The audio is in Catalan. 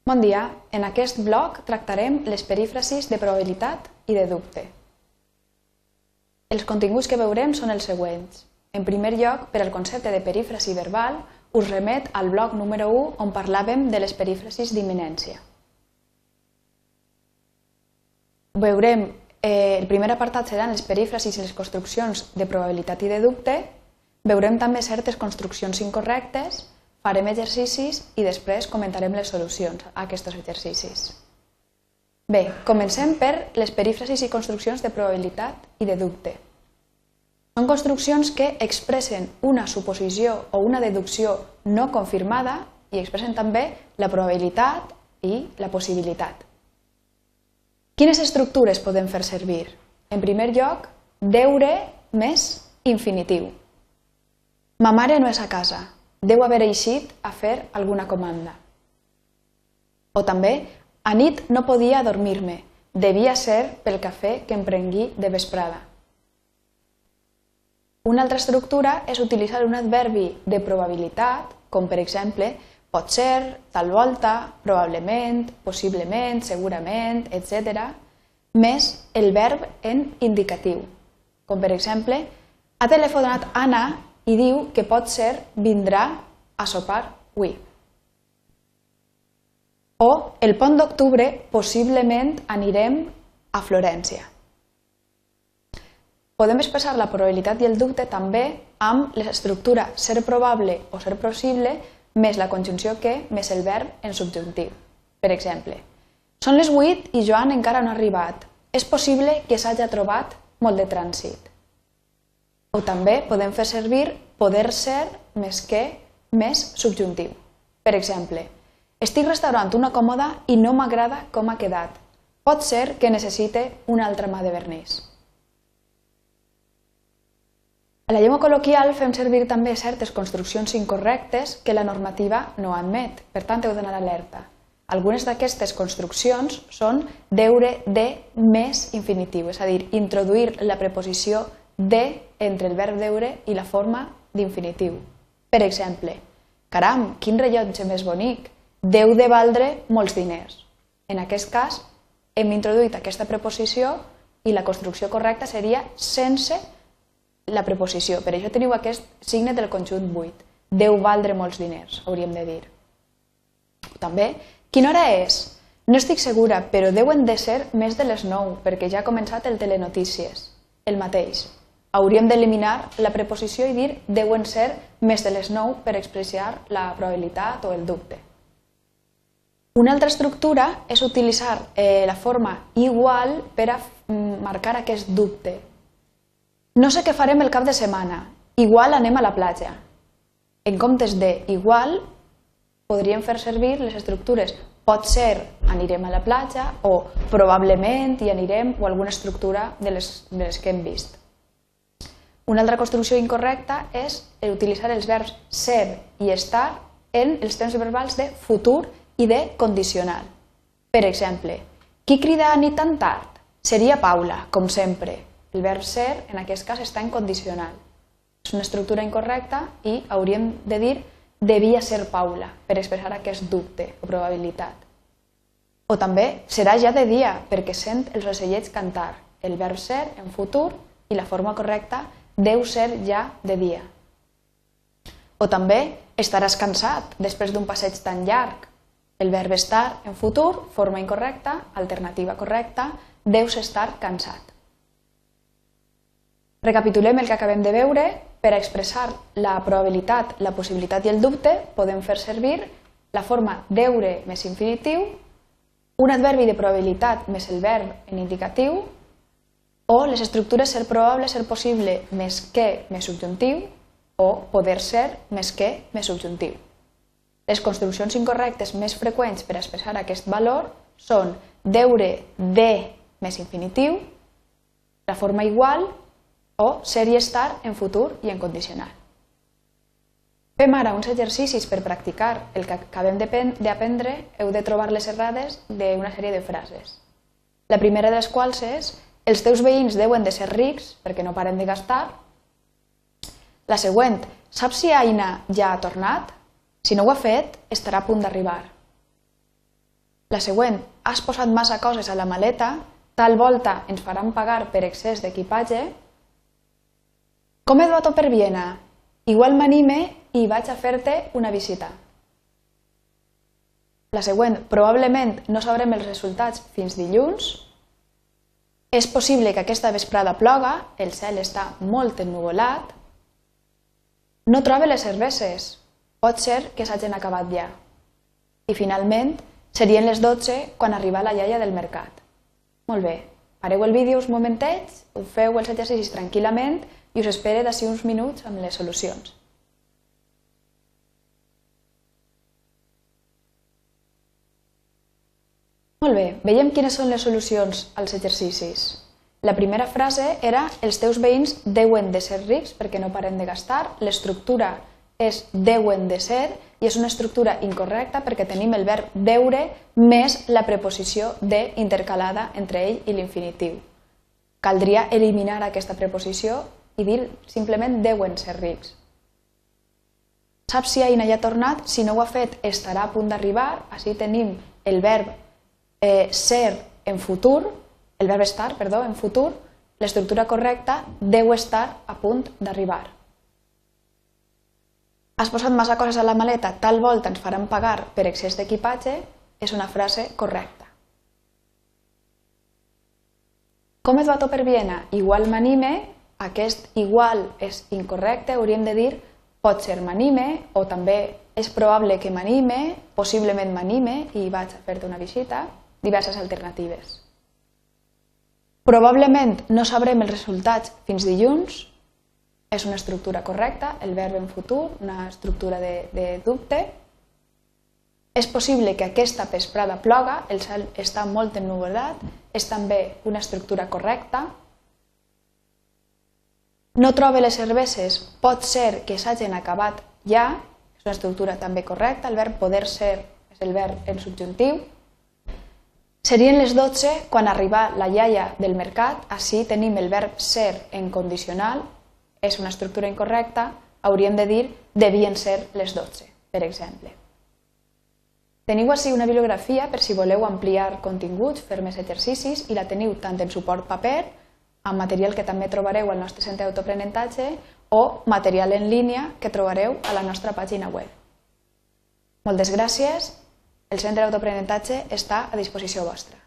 Bon dia, en aquest bloc tractarem les perífrasis de probabilitat i de dubte. Els continguts que veurem són els següents. En primer lloc, per al concepte de perífrasi verbal, us remet al bloc número 1 on parlàvem de les perífrasis d'imminència. Veurem, el primer apartat seran les perífrasis i les construccions de probabilitat i de dubte. Veurem també certes construccions incorrectes, farem exercicis i després comentarem les solucions a aquests exercicis. Bé, comencem per les perífrasis i construccions de probabilitat i de dubte. Són construccions que expressen una suposició o una deducció no confirmada i expressen també la probabilitat i la possibilitat. Quines estructures podem fer servir? En primer lloc, deure més infinitiu. Ma mare no és a casa. Deu haver eixit a fer alguna comanda. O també, a nit no podia adormir-me, devia ser pel cafè que em prengui de vesprada. Una altra estructura és utilitzar un adverbi de probabilitat, com per exemple, pot ser, tal volta, probablement, possiblement, segurament, etc., més el verb en indicatiu, com per exemple, ha telefonat Anna i diu que pot ser vindrà a sopar avui. O el pont d'octubre possiblement anirem a Florència. Podem expressar la probabilitat i el dubte també amb l'estructura ser probable o ser possible més la conjunció que més el verb en subjuntiu. Per exemple, són les 8 i Joan encara no ha arribat. És possible que s'hagi trobat molt de trànsit. O també podem fer servir poder ser més que més subjuntiu. Per exemple, estic restaurant una còmoda i no m'agrada com ha quedat. Pot ser que necessite una altra mà de vernís. A la llengua col·loquial fem servir també certes construccions incorrectes que la normativa no admet, per tant heu d'anar alerta. Algunes d'aquestes construccions són deure de més infinitiu, és a dir, introduir la preposició de entre el verb deure i la forma d'infinitiu. Per exemple, caram, quin rellotge més bonic, deu de valdre molts diners. En aquest cas, hem introduït aquesta preposició i la construcció correcta seria sense la preposició. Per això teniu aquest signe del conjunt buit. Deu valdre molts diners, hauríem de dir. També, quina hora és? No estic segura, però deuen de ser més de les 9, perquè ja ha començat el telenotícies. El mateix. Hauríem d'eliminar la preposició i dir deuen ser més de les 9 per expressar la probabilitat o el dubte. Una altra estructura és utilitzar la forma igual per a marcar aquest dubte. No sé què farem el cap de setmana, igual anem a la platja. En comptes de igual, podríem fer servir les estructures pot ser anirem a la platja o probablement hi anirem o alguna estructura de les que hem vist. Una altra construcció incorrecta és utilitzar els verbs ser i estar en els temps verbals de futur i de condicional. Per exemple, qui crida a nit tan tard? Seria Paula, com sempre. El verb ser, en aquest cas, està en condicional. És una estructura incorrecta i hauríem de dir devia ser Paula per expressar aquest dubte o probabilitat. O també serà ja de dia perquè sent els ocellets cantar. El verb ser en futur i la forma correcta deu ser ja de dia. O també estaràs cansat després d'un passeig tan llarg. El verb estar en futur, forma incorrecta, alternativa correcta, deus estar cansat. Recapitulem el que acabem de veure. Per a expressar la probabilitat, la possibilitat i el dubte podem fer servir la forma deure més infinitiu, un adverbi de probabilitat més el verb en indicatiu o les estructures ser probable, ser possible més que més subjuntiu o poder ser més que més subjuntiu. Les construccions incorrectes més freqüents per a expressar aquest valor són deure de més infinitiu, la forma igual o ser i estar en futur i en condicional. Fem ara uns exercicis per practicar el que acabem d'aprendre. Heu de trobar les errades d'una sèrie de frases. La primera de les quals és els teus veïns deuen de ser rics perquè no paren de gastar. La següent, saps si Aina ja ha tornat? Si no ho ha fet, estarà a punt d'arribar. La següent, has posat massa coses a la maleta, tal volta ens faran pagar per excés d'equipatge. Com he duat per Viena? Igual m'anime i vaig a fer-te una visita. La següent, probablement no sabrem els resultats fins dilluns. És possible que aquesta vesprada ploga, el cel està molt ennuvolat. No trobe les cerveses, pot ser que s'hagin acabat ja. I finalment, serien les 12 quan arriba la iaia del mercat. Molt bé, pareu el vídeo uns momentets, feu els exercicis tranquil·lament i us espere d'ací uns minuts amb les solucions. Molt bé, veiem quines són les solucions als exercicis. La primera frase era els teus veïns deuen de ser rics perquè no paren de gastar. L'estructura és deuen de ser i és una estructura incorrecta perquè tenim el verb deure més la preposició de intercalada entre ell i l'infinitiu. Caldria eliminar aquesta preposició i dir simplement deuen ser rics. Saps si Aina ja ha tornat? Si no ho ha fet, estarà a punt d'arribar. Així tenim el verb ser en futur, el verb estar, perdó, en futur, l'estructura correcta deu estar a punt d'arribar. Has posat massa coses a la maleta, tal volta ens faran pagar per excés d'equipatge, és una frase correcta. Com he duat per Viena? Igual m'anime, aquest igual és incorrecte, hauríem de dir pot ser m'anime o també és probable que m'anime, possiblement m'anime i vaig a fer-te una visita. Diverses alternatives. Probablement no sabrem els resultats fins dilluns, és una estructura correcta, el verb en futur, una estructura de dubte. És possible que aquesta vesprada ploga, el cel està molt ennuvolat, és també una estructura correcta. No trobe les cerveses, pot ser que s'hagin acabat ja, és una estructura també correcta, el verb poder ser és el verb en subjuntiu. Serien les 12 quan arriba la iaia del mercat, així tenim el verb ser en condicional, és una estructura incorrecta, hauríem de dir devien ser les 12, per exemple. Teniu ací una bibliografia per si voleu ampliar continguts, fer més exercicis i la teniu tant en suport paper, amb material que també trobareu al nostre centre d'autoaprenentatge o material en línia que trobareu a la nostra pàgina web. Moltes gràcies. El centre d'autoaprenentatge està a disposició vostra.